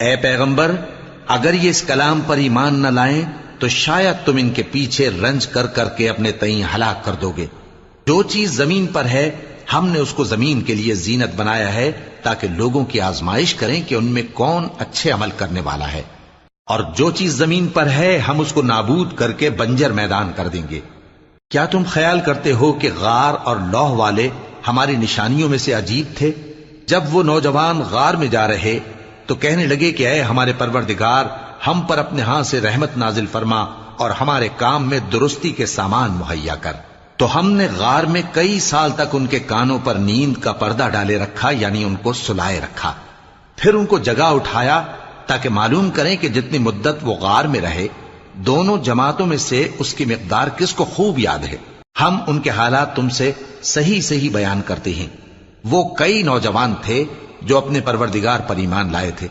ए पैगंबर, अगर ये इस कलाम पर ईमान न लाएं तो शायद तुम इनके पीछे रंज कर करके अपने तई हलाक कर दोगे। जो चीज जमीन पर है हमने उसको जमीन के लिए जीनत बनाया है ताकि लोगों की आजमाइश करें कि उनमें कौन अच्छे अमल करने वाला है, और जो चीज जमीन पर है हम उसको नाबूद करके बंजर मैदान कर देंगे। क्या तुम ख्याल करते हो कि गार और लौह वाले हमारी निशानियों में से अजीब थे? जब वो नौजवान गार में जा रहे तो कहने लगे कि ऐ हमारे परवरदिगार, हम पर अपने हाथ से रहमत नाजिल फरमा और हमारे काम में दुरुस्ती के सामान मुहैया कर। तो हमने गार में कई साल तक उनके कानों पर नींद का पर्दा डाले रखा, यानी उनको सुलाए रखा। फिर उनको जगा उठाया ताकि मालूम करें कि जितनी मुद्दत वो गार में रहे, दोनों जमातों में से उसकी मिकदार किसको खूब याद है। हम उनके हालात तुमसे सही सही बयान करते हैं। वो कई नौजवान थे जो अपने परवरदिगार पर ईमान लाए थे।